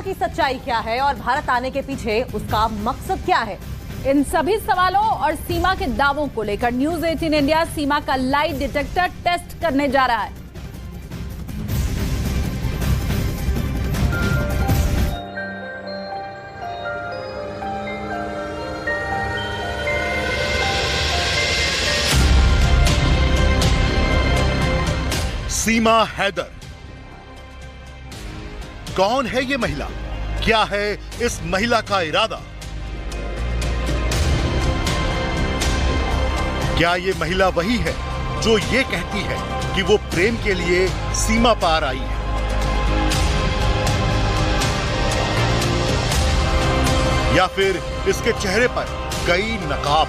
की सच्चाई क्या है और भारत आने के पीछे उसका मकसद क्या है? इन सभी सवालों और सीमा के दावों को लेकर न्यूज 18 इंडिया सीमा का लाई डिटेक्टर टेस्ट करने जा रहा है। सीमा हैदर कौन है ये महिला? क्या है इस महिला का इरादा? क्या ये महिला वही है जो ये कहती है कि वो प्रेम के लिए सीमा पार आई है? या फिर इसके चेहरे पर कई नकाब?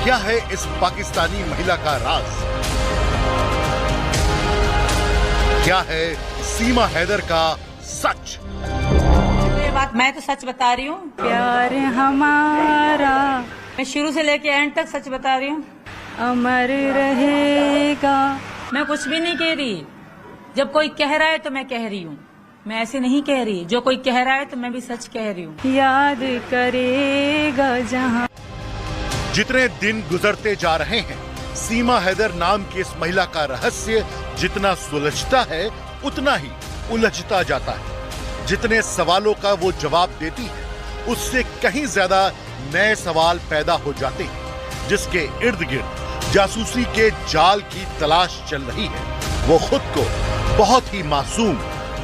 क्या है इस पाकिस्तानी महिला का राज? क्या है सीमा हैदर का सच? ये बात मैं तो सच बता रही हूँ। प्यार हमारा मैं शुरू से लेके एंड तक सच बता रही हूँ। अमर रहेगा। मैं कुछ भी नहीं कह रही। जब कोई कह रहा है तो मैं कह रही हूँ, मैं ऐसे नहीं कह रही। जो कोई कह रहा है तो मैं भी सच कह रही हूँ। याद करेगा जहाँ। जितने दिन गुजरते जा रहे हैं, सीमा हैदर नाम की इस महिला का रहस्य जितना सुलझता है उतना ही उलझता जाता है। जितने सवालों का वो जवाब देती है उससे कहीं ज्यादा नए सवाल पैदा हो जाते हैं, जिसके इर्द गिर्द जासूसी के जाल की तलाश चल रही है। वो खुद को बहुत ही मासूम,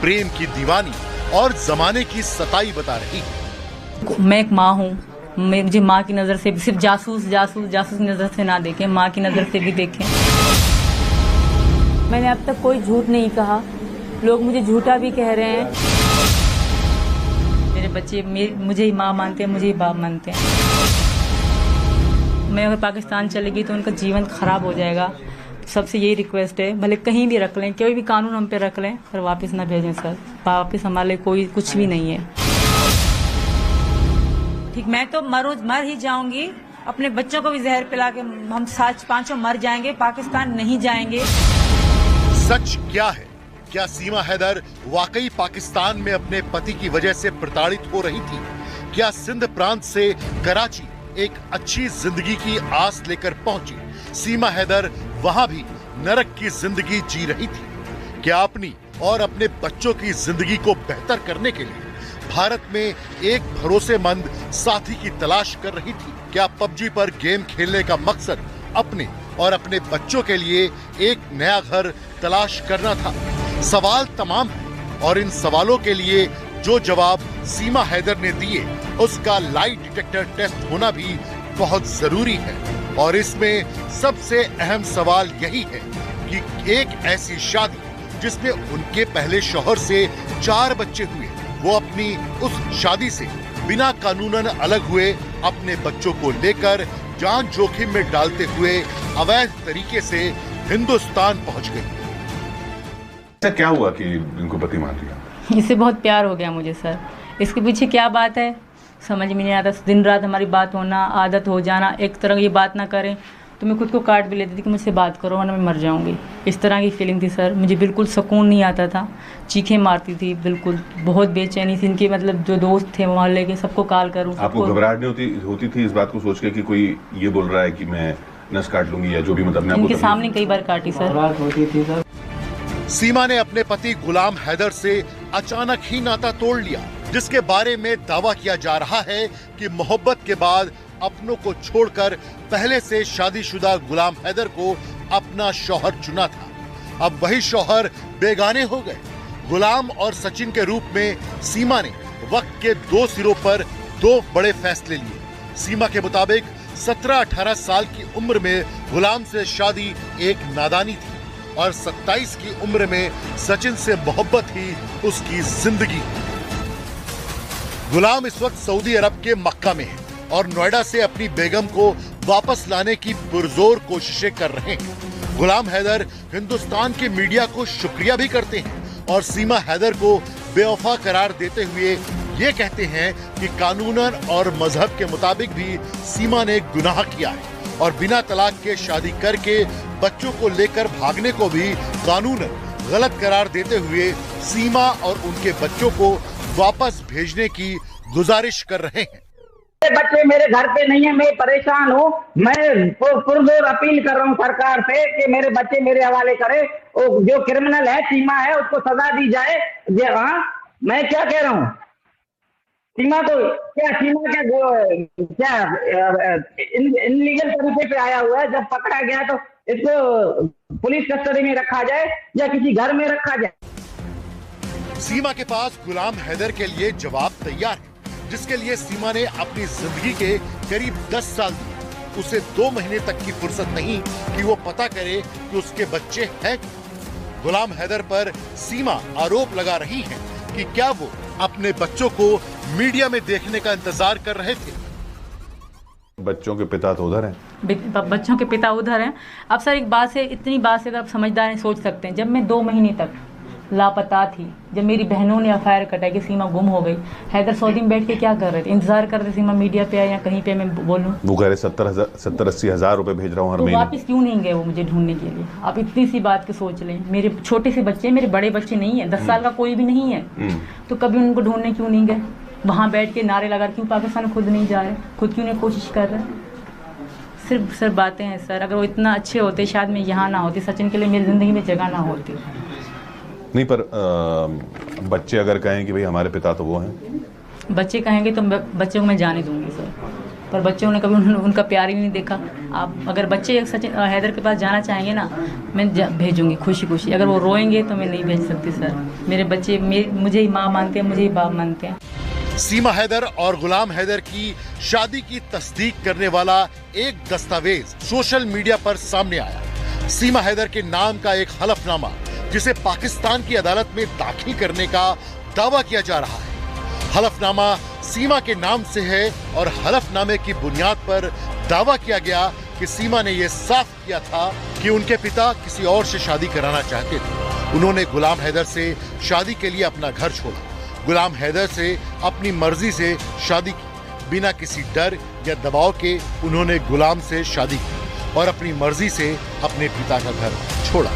प्रेम की दीवानी और जमाने की सताई बता रही है। मैं एक माँ हूँ। मुझे माँ की नजर से सिर्फ जासूस नजर से ना देखें, माँ की नजर से भी देखें। मैंने अब तक कोई झूठ नहीं कहा। लोग मुझे झूठा भी कह रहे हैं। मेरे बच्चे मुझे ही माँ मानते हैं, मुझे ही बाप मानते हैं। मैं अगर पाकिस्तान चली गई तो उनका जीवन खराब हो जाएगा। सबसे यही रिक्वेस्ट है, भले कहीं भी रख लें, कोई भी कानून हम पे रख लें, पर वापस ना भेजें सर। वापस हमारे कोई कुछ भी नहीं है। ठीक, मैं तो मर ही जाऊंगी। अपने बच्चों को भी जहर पिला के हम 5 मर जाएंगे, पाकिस्तान नहीं जाएंगे। सच क्या है? क्या सीमा हैदर वाकई पाकिस्तान में अपने पति की वजह से प्रताड़ित हो रही थी? क्या सिंध प्रांत से कराची एक अच्छी जिंदगी की आस लेकर पहुंची सीमा हैदर वहां भी नरक की जिंदगी जी रही थी? क्या अपनी और अपने बच्चों की जिंदगी को बेहतर करने के लिए भारत में एक भरोसेमंद साथी की तलाश कर रही थी? क्या पबजी पर गेम खेलने का मकसद अपने और अपने बच्चों के लिए एक नया घर तलाश करना था? सवाल तमाम है और इन सवालों के लिए जो जवाब सीमा हैदर ने दिए उसका लाई डिटेक्टर टेस्ट होना भी बहुत जरूरी है। और इसमें सबसे अहम सवाल यही है कि एक ऐसी शादी जिसमें उनके पहले शौहर से 4 बच्चे हुए, वो अपनी उस शादी से बिना कानूनन अलग हुए अपने बच्चों को लेकर जान जोखिम में डालते हुए अवैध तरीके से हिंदुस्तान पहुंच गई। ऐसा क्या हुआ कि इनको पति मान लिया? इससे बहुत प्यार हो गया मुझे सर। इसके पीछे क्या बात है समझ में नहीं आता। दिन रात हमारी बात होना, आदत हो जाना। एक तरह ये बात ना करें तो मैं खुद को काट भी लेती थी कि मुझसे बात करो वरना मैं मर जाऊंगी। इस तरह की फीलिंग थी सर। मुझे बिल्कुल सुकून नहीं आता था। चीखें मारती थी, बिल्कुल बहुत बेचैनी थी। इनके मतलब जो दोस्त थे मोहल्ले के सबको कॉल करूँ। आपको घबराहट नहीं होती थी इस बात को सोच के कि कोई ये बोल रहा है कि मैं नस काट लूंगी या जो भी? मतलब इनके सामने कई बार काटी सर। सीमा ने अपने पति गुलाम हैदर से अचानक ही नाता तोड़ लिया, जिसके बारे में दावा किया जा रहा है कि मोहब्बत के बाद अपनों को छोड़कर पहले से शादीशुदा गुलाम हैदर को अपना शौहर चुना था। अब वही शौहर बेगाने हो गए। गुलाम और सचिन के रूप में सीमा ने वक्त के 2 सिरों पर 2 बड़े फैसले लिए। सीमा के मुताबिक 17-18 साल की उम्र में गुलाम से शादी एक नादानी थी और 27 की उम्र में सचिन से मोहब्बत ही उसकी जिंदगी। गुलाम इस वक्त सऊदी अरब के मक्का में है और नोएडा से अपनी बेगम को वापस लाने की पुरजोर कोशिशें कर रहे हैं। गुलाम हैदर हिंदुस्तान के मीडिया को शुक्रिया भी करते हैं और सीमा हैदर को बेवफा करार देते हुए ये कहते हैं कि कानूनन और मजहब के मुताबिक भी सीमा ने गुनाह किया है और बिना तलाक के शादी करके बच्चों को लेकर भागने को भी कानूनन गलत करार देते हुए सीमा और उनके बच्चों को वापस भेजने की गुजारिश कर रहे हैं। बच्चे मेरे घर पे नहीं है, मैं परेशान हूँ। मैं पुरजोर अपील कर रहा हूँ सरकार से कि मेरे बच्चे मेरे हवाले करे। जो क्रिमिनल है सीमा है, उसको सजा दी जाए। हाँ, मैं क्या कह रहा हूँ, सीमा को क्या इनलीगल तरीके से आया हुआ है। जब पकड़ा गया तो इसको पुलिस कस्टडी में रखा जाए या किसी घर में रखा जाए। सीमा के पास गुलाम हैदर के लिए जवाब तैयार है, जिसके लिए सीमा ने अपनी जिंदगी के करीब 10 साल दिए। उसे 2 महीने तक की फुर्सत नहीं कि वो पता करे कि उसके बच्चे हैं। गुलाम हैदर पर सीमा आरोप लगा रही है कि क्या वो अपने बच्चों को मीडिया में देखने का इंतजार कर रहे थे। बच्चों के पिता तो उधर हैं। बच्चों के पिता उधर हैं। अब सर एक बात से, इतनी बात से अगर आप समझदार हैं, सोच सकते हैं, जब मैं 2 महीने तक लापता थी, जब मेरी बहनों ने एफआईआर कटाई कि सीमा गुम हो गई, हैदर सऊदी में बैठ के क्या कर रहे थे? इंतजार कर रहे थे सीमा मीडिया पे आए या कहीं पे मैं बोलूं। वो कह रहे 70-80 हज़ार रुपए भेज रहा हूँ हर महीने। वापस क्यों नहीं गए वो मुझे ढूंढने के लिए? आप इतनी सी बात के सोच लें, मेरे छोटे से बच्चे, मेरे बड़े बच्चे नहीं है, 10 साल का कोई भी नहीं है, तो कभी उनको ढूंढने क्यों नहीं गए? वहाँ बैठ के नारे लगा, क्यों पाकिस्तान खुद नहीं जा रहे, खुद क्यों नहीं कोशिश कर रहे? सिर्फ सर बातें हैं सर। अगर वो इतना अच्छे होते शायद मैं यहाँ ना होती, सचिन के लिए मेरी ज़िंदगी में जगह ना होती। नहीं, पर बच्चे अगर कहें कि भाई हमारे पिता तो वो हैं, बच्चे कहेंगे तो बच्चों को मैं जाने दूंगी सर, पर बच्चों ने कभी उनका प्यार ही नहीं देखा। आप अगर बच्चे सचिन हैदर के पास जाना चाहेंगे ना, मैं भेजूंगी खुशी खुशी। अगर वो रोएंगे तो मैं नहीं भेज सकती सर। मेरे बच्चे मुझे ही माँ मानते हैं, मुझे ही बाप मानते हैं। सीमा हैदर और गुलाम हैदर की शादी की तस्दीक करने वाला एक दस्तावेज सोशल मीडिया पर सामने आया। सीमा हैदर के नाम का एक हलफनामा, जिसे पाकिस्तान की अदालत में दाखिल करने का दावा किया जा रहा है। हलफनामा सीमा के नाम से है और हलफनामे की बुनियाद पर दावा किया गया कि सीमा ने यह साफ किया था कि उनके पिता किसी और से शादी कराना चाहते थे। उन्होंने गुलाम हैदर से शादी के लिए अपना घर छोड़ा। गुलाम हैदर से अपनी मर्जी से शादी की, बिना किसी डर या दबाव के उन्होंने गुलाम से शादी की और अपनी मर्जी से अपने पिता का घर छोड़ा।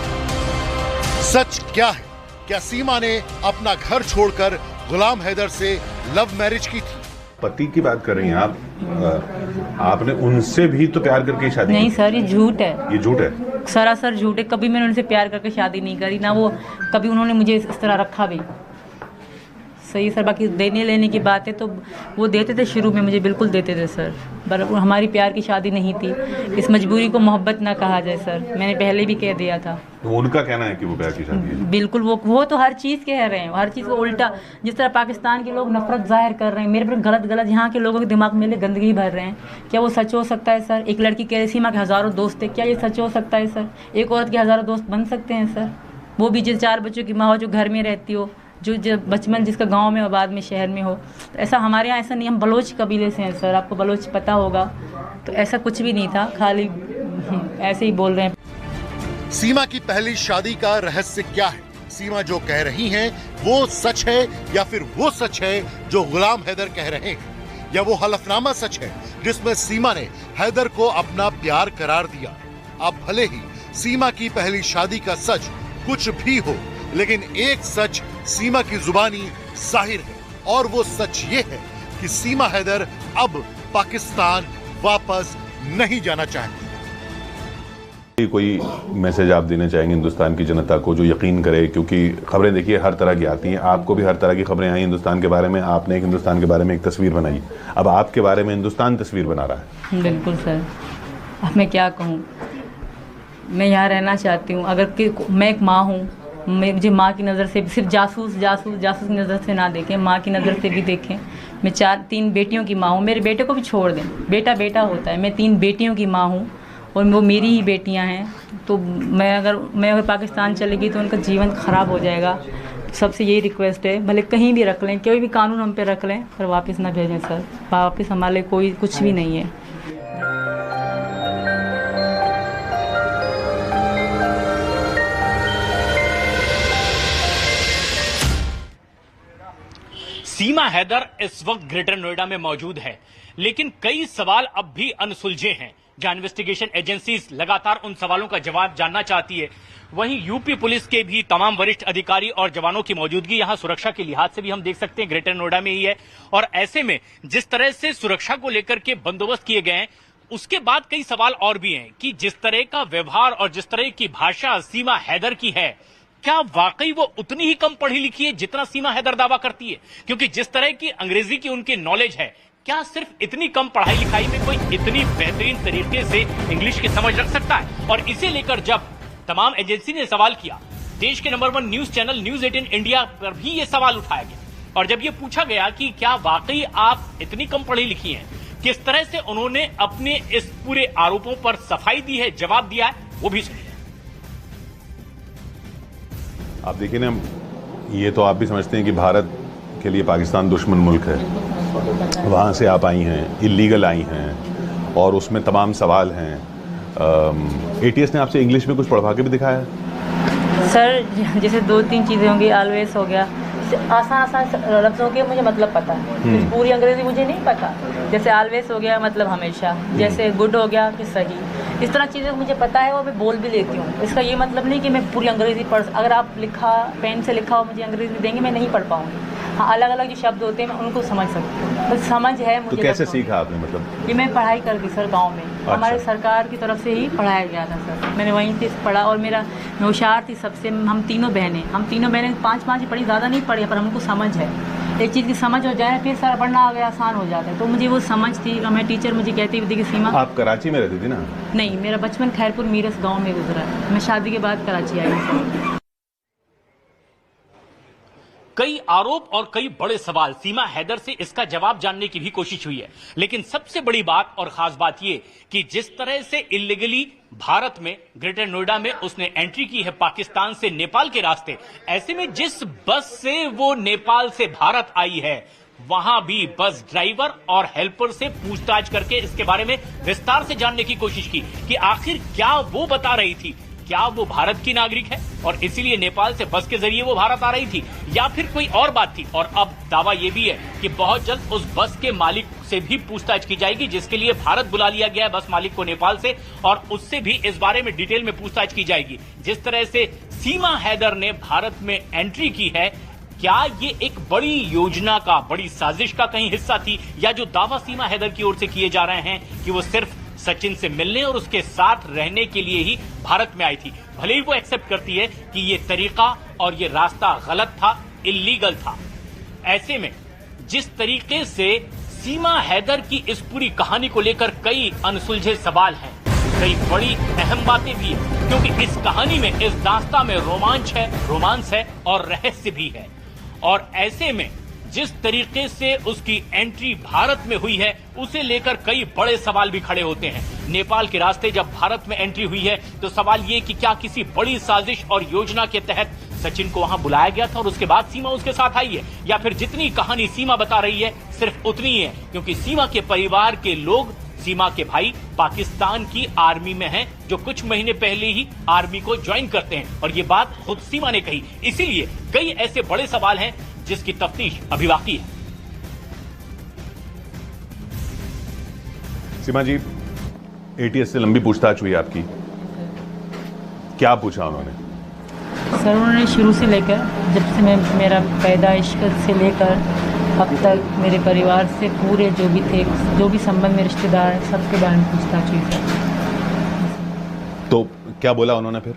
सच क्या है? क्या सीमा ने अपना घर छोड़कर गुलाम हैदर से लव मैरिज की थी? पति की बात कर रही हैं आप, आपने उनसे भी तो प्यार करके शादी नहीं की? सर, ये झूठ है। ये झूठ है, सरासर झूठ है। कभी मैंने उनसे प्यार करके शादी नहीं करी, ना वो कभी उन्होंने मुझे इस तरह रखा भी। सही सर, बाकी देने लेने की बात है तो वो देते थे शुरू में, मुझे बिल्कुल देते थे सर, पर हमारी प्यार की शादी नहीं थी। इस मजबूरी को मोहब्बत ना कहा जाए सर, मैंने पहले भी कह दिया था। तो उनका कहना है कि वो प्यार की शादी है। बिल्कुल, वो तो हर चीज़ कह रहे हैं, हर चीज़ को उल्टा। जिस तरह पाकिस्तान के लोग नफरत जाहिर कर रहे हैं मेरे पर, गलत यहाँ के लोगों के दिमाग में गंदगी भर रहे हैं। क्या वो सच हो सकता है सर? एक लड़की कह रही सीमा के हज़ारों दोस्त है, क्या ये सच हो सकता है सर? एक औरत के हज़ारों दोस्त बन सकते हैं सर? वो भी जो 4 बच्चों की माँ हो, जो घर में रहती हो, जो बचपन जिसका गांव में और बाद में शहर में हो। तो ऐसा हमारे यहाँ ऐसा नहीं, हम बलोच कबीले से हैं सर, आपको बलोच पता होगा। तो ऐसा कुछ भी नहीं था, खाली ऐसे ही बोल रहे हैं। सीमा की पहली शादी का रहस्य क्या है? सीमा जो कह रही हैं वो सच है या फिर वो सच है जो गुलाम हैदर कह रहे हैं? या वो हलफनामा सच है जिसमें सीमा ने हैदर को अपना प्यार करार दिया? अब भले ही सीमा की पहली शादी का सच कुछ भी हो, लेकिन एक सच सीमा की जुबानी जाहिर है, और वो सच ये है कि सीमा हैदर अब पाकिस्तान वापस नहीं जाना चाहती। कोई मैसेज आप देना चाहेंगे हिंदुस्तान की जनता को जो यकीन करे? क्योंकि खबरें देखिए हर तरह की आती हैं, आपको भी हर तरह की खबरें आई हिंदुस्तान के बारे में, आपने एक हिंदुस्तान के बारे में एक तस्वीर बनाई, अब आपके बारे में हिंदुस्तान तस्वीर बना रहा है। बिल्कुल सर, अब मैं क्या कहूँ, मैं यहाँ रहना चाहती हूँ। अगर मैं एक माँ हूँ, मुझे माँ की नज़र से, सिर्फ जासूस की नज़र से ना देखें, माँ की नज़र से भी देखें। मैं 3 बेटियों की माँ हूँ, मेरे बेटे को भी छोड़ दें, बेटा होता है, मैं 3 बेटियों की माँ हूँ और वो मेरी ही बेटियाँ हैं। तो मैं अगर पाकिस्तान चलेगी तो उनका जीवन ख़राब हो जाएगा। सबसे यही रिक्वेस्ट है, भले कहीं भी रख लें, कोई भी कानून हम पे रख लें, पर वापस ना भेजें सर। वापस हमारे कोई कुछ भी नहीं है। सीमा हैदर इस वक्त ग्रेटर नोएडा में मौजूद है, लेकिन कई सवाल अब भी अनसुलझे हैं। जहां इन्वेस्टिगेशन एजेंसीज लगातार उन सवालों का जवाब जानना चाहती है, वहीं यूपी पुलिस के भी तमाम वरिष्ठ अधिकारी और जवानों की मौजूदगी यहां सुरक्षा के लिहाज से भी हम देख सकते हैं ग्रेटर नोएडा में ही है। और ऐसे में जिस तरह से सुरक्षा को लेकर के बंदोबस्त किए गए हैं, उसके बाद कई सवाल और भी हैं कि जिस तरह का व्यवहार और जिस तरह की भाषा सीमा हैदर की है, क्या वाकई वो उतनी ही कम पढ़ी लिखी है जितना सीमा हैदर दावा करती है? क्योंकि जिस तरह की अंग्रेजी की उनकी नॉलेज है, क्या सिर्फ इतनी कम पढ़ाई लिखाई में कोई इतनी बेहतरीन तरीके से इंग्लिश की समझ रख सकता है? और इसे लेकर जब तमाम एजेंसी ने सवाल किया, देश के number 1 news channel news 18 India पर भी ये सवाल उठाया गया और जब ये पूछा गया कि क्या वाकई आप इतनी कम पढ़ी लिखी हैं, किस तरह से उन्होंने अपने इस पूरे आरोपों पर सफाई दी है, जवाब दिया है, वो भी सुनिए। आप देखिए ना, ये तो आप भी समझते हैं कि भारत के लिए पाकिस्तान दुश्मन मुल्क है। वहाँ से आप आई हैं, इलीगल आई हैं और उसमें तमाम सवाल हैं। एटीएस ने आपसे इंग्लिश में कुछ पढ़वा के भी दिखाया है? सर जैसे 2-3 चीज़ें होंगी, ऑलवेज हो गया, आसान लफ्ज़ों के मुझे मतलब पता है, पूरी अंग्रेजी मुझे नहीं पता। जैसे ऑलवेज हो गया मतलब हमेशा, जैसे गुड हो गया कि सही, इस तरह चीज़ें मुझे पता है और मैं बोल भी लेती हूँ। इसका ये मतलब नहीं कि मैं पूरी अंग्रेजी पढ़, अगर आप लिखा पेन से लिखा हो मुझे अंग्रेजी देंगे मैं नहीं पढ़ पाऊँगी। हाँ, अलग अलग जो शब्द होते हैं मैं उनको समझ सकती हूँ, बस समझ है मुझे। तो कैसे सीखा आपने? मतलब ये मैं पढ़ाई कर दी सर, गांव में हमारे सरकार की तरफ से ही पढ़ाया गया था सर। मैंने वहीं से पढ़ा और मैं होशियार थी सबसे। हम तीनों बहनें 5-5 ही पढ़ी, ज़्यादा नहीं पढ़ी, पर हमको समझ है। एक चीज़ की समझ हो जाए फिर सारा पढ़ना आ गया, आसान हो जाता है। तो मुझे वो समझ थी। मैं टीचर मुझे कहती थी कि सीमा, आप कराची में रहती थी ना? नहीं, मेरा बचपन खैरपुर मीरस गाँव में गुजरा। मैं शादी के बाद कराची आई हूँ। कई आरोप और कई बड़े सवाल, सीमा हैदर से इसका जवाब जानने की भी कोशिश हुई है, लेकिन सबसे बड़ी बात और खास बात यह कि जिस तरह से इलीगली भारत में ग्रेटर नोएडा में उसने एंट्री की है पाकिस्तान से नेपाल के रास्ते, ऐसे में जिस बस से वो नेपाल से भारत आई है, वहां भी बस ड्राइवर और हेल्पर से पूछताछ करके इसके बारे में विस्तार से जानने की कोशिश की कि आखिर क्या वो बता रही थी, क्या वो भारत की नागरिक है और इसीलिए नेपाल से बस के जरिए वो भारत आ रही थी, या फिर कोई और बात थी। और अब दावा ये भी है कि बहुत जल्द उस बस के मालिक से भी पूछताछ की जाएगी, जिसके लिए भारत बुला लिया गया है बस मालिक को नेपाल से, और उससे भी इस बारे में डिटेल में पूछताछ की जाएगी। जिस तरह से सीमा हैदर ने भारत में एंट्री की है, क्या ये एक बड़ी योजना का, बड़ी साजिश का कहीं हिस्सा थी, या जो दावा सीमा हैदर की ओर से किए जा रहे हैं कि वो सिर्फ सचिन से मिलने और उसके साथ रहने के लिए ही भारत में आई थी, भले ही वो एक्सेप्ट करती है कि ये तरीका और ये रास्ता गलत था, इल्लीगल था। ऐसे में जिस तरीके से सीमा हैदर की इस पूरी कहानी को लेकर कई अनसुलझे सवाल हैं, कई बड़ी अहम बातें भी हैं, क्योंकि इस कहानी में, इस दास्तां में रोमांस है और रहस्य भी है। और ऐसे में जिस तरीके से उसकी एंट्री भारत में हुई है, उसे लेकर कई बड़े सवाल भी खड़े होते हैं। नेपाल के रास्ते जब भारत में एंट्री हुई है तो सवाल ये कि क्या किसी बड़ी साजिश और योजना के तहत सचिन को वहां बुलाया गया था और उसके बाद सीमा उसके साथ आई है, या फिर जितनी कहानी सीमा बता रही है सिर्फ उतनी ही है, क्योंकि सीमा के परिवार के लोग, सीमा के भाई पाकिस्तान की आर्मी में हैं, जो कुछ महीने पहले ही आर्मी को ज्वाइन करते हैं, और ये बात खुद सीमा ने कही। इसीलिए कई ऐसे बड़े सवाल हैं जिसकी तफ्तीश अभी बाकी है। सीमा जी, एटीएस से लंबी पूछताछ हुई आपकी, क्या पूछा उन्होंने? सर उन्होंने शुरू से लेकर, जब से मैं मेरा पैदाइश से लेकर अब तक मेरे परिवार से पूरे जो भी थे, जो भी संबंध में रिश्तेदार हैं, सबके बारे में पूछताछ हुई सर। तो क्या बोला उन्होंने फिर?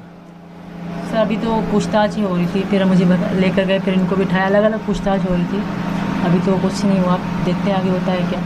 सर अभी तो पूछताछ ही हो रही थी, फिर मुझे लेकर गए, फिर इनको बिठाया, अलग अलग पूछताछ हो रही थी। अभी तो कुछ नहीं हुआ, देखते हैं आगे होता है क्या।